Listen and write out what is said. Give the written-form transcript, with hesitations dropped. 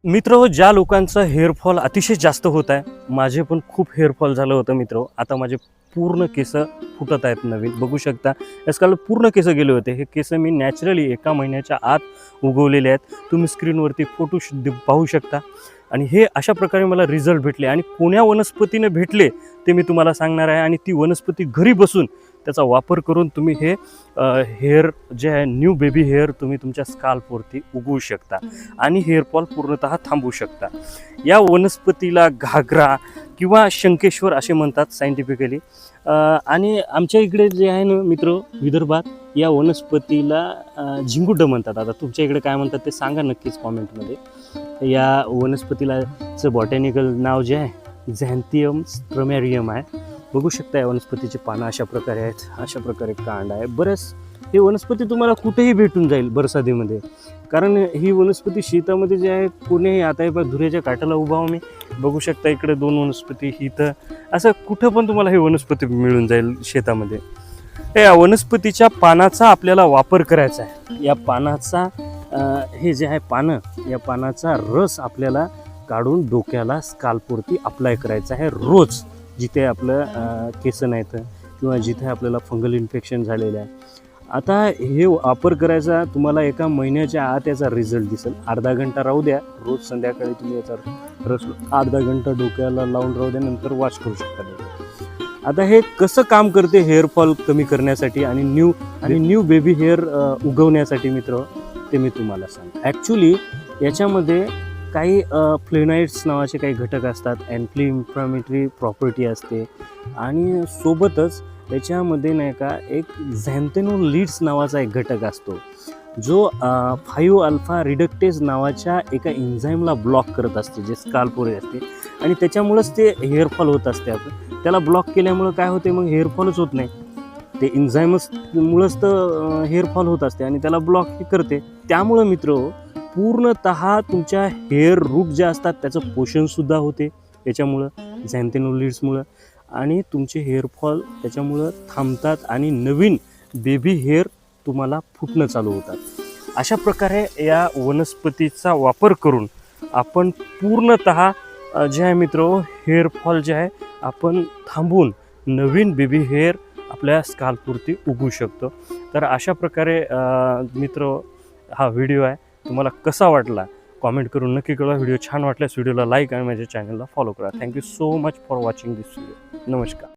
मित्र, ज्या लोकांचं हेअरफॉल अतिशय जास्त होत आहे, माझे पण खूप हेअरफॉल झालं होतं मित्र. आता माझे पूर्ण केस फुटत आहेत नवीन, बघू शकता. आजकाल पूर्ण केस गेले होते. हे केस मी नॅचरली 1 महिन्याच्या आत उगवलेले आहेत. तुम्ही स्क्रीनवरती फोटो पाहू शकता. आणि हे अशा प्रकारे मला रिझल्ट भेटले आणि कोण्या वनस्पतीने भेटले ते मी तुम्हाला सांगणार आहे. आणि ती वनस्पती घरी बसून त्याचा वापर करून तुम्ही हे हेअर जे आहे, न्यू बेबी हेअर तुम्ही तुमच्या स्काल्पवरती उगवू शकता आणि हेअरफॉल पूर्णतः थांबवू शकता. या वनस्पतीला घागरा किंवा शंकेश्वर असे म्हणतात सायंटिफिकली. आणि आमच्या इकडे जे आहे ना मित्र, विदर्भात या वनस्पतीला झिंगुडं म्हणतात. आता तुमच्या इकडे काय म्हणतात ते सांगा नक्कीच कॉमेंटमध्ये. या वनस्पतीलाचं बॉटॅनिकल नाव जे आहे झॅन्थियम स्ट्रमॅरियम आहे. बघू शकता या वनस्पतीची पानं अशा प्रकारे आहेत, अशा प्रकारे कांड आहे. बरेच ही वनस्पती तुम्हाला कुठेही भेटून जाईल बरसातीमध्ये, कारण ही वनस्पती शेतामध्ये जे आहे कोणीही, आता हे धुऱ्याच्या काठाला उभा मी बघू शकता, इकडे 2 वनस्पती, इथं असं कुठं पण तुम्हाला ही वनस्पती मिळून जाईल शेतामध्ये. या वनस्पतीच्या पानाचा आपल्याला वापर करायचा आहे. या पानाचा हे जे आहे पानं, या पानाचा रस आपल्याला काढून डोक्याला स्काल्पवरती अप्लाय करायचा आहे रोज, जिथे आपलं केस नाहीत किंवा जिथे आपल्याला फंगल इन्फेक्शन झालेलं आहे. आता हे वापर करायचा तुम्हाला 1 महिन्याच्या आत याचा रिझल्ट दिसेल. अर्धा घंटा राहू द्या, रोज संध्याकाळी तुम्ही याचा रस अर्धा घंटा डोक्याला लावून राहू द्या, नंतर वॉश करू शकता. आता हे कसं काम करते हेअरफॉल कमी करण्यासाठी आणि न्यू बेबी हेअर उगवण्यासाठी मित्र, ते मी तुम्हाला सांगतो. ॲक्च्युली याच्यामध्ये काही फ्लेनॉइड्स नावाचे काही घटक असतात, अँटी इन्फ्लॅमेटरी प्रॉपर्टी असते आणि सोबतच याच्यामध्ये नाही का एक झॅन्थेनोलिड्स नावाचा एक घटक असतो, जो 5 अल्फा रिडक्टेज नावाच्या एका एन्झाईमला ब्लॉक करत असते, जे स्काल्पवर असते, आणि त्याच्यामुळंच ते हेअरफॉल होत असते. आपण त्याला ब्लॉक केल्यामुळं काय होते, मग हेअरफॉलच होत नाही. ते एन्झाईममुळंच तर हेअरफॉल होत असते आणि त्याला ब्लॉक हे करते. त्यामुळं मित्र, पूर्णतः तुमच्या हेअर रूट ज्या असतात त्याचं पोषणसुद्धा होते याच्यामुळं, झॅन्थेनोलिड्समुळं, आणि तुमचे हेअरफॉल त्याच्यामुळं थांबतात आणि नवीन बेबी हेअर तुम्हाला फुटणं चालू होतात. अशा प्रकारे या वनस्पतीचा वापर करून आपण पूर्णतः जे आहे मित्र, हेअरफॉल जे आहे आपण थांबवून नवीन बेबी हेअर आपल्या स्काल्पवरती उगवू शकतो. तर अशा प्रकारे मित्र हा व्हिडिओ आहे. तुम्हाला कसा वाटला कॉमेंट करून नक्की कळवा. व्हिडिओ छान वाटल्यास व्हिडिओला लाईक आणि माझ्या चॅनलला फॉलो करा. Thank you so much for watching this video. नमस्कार.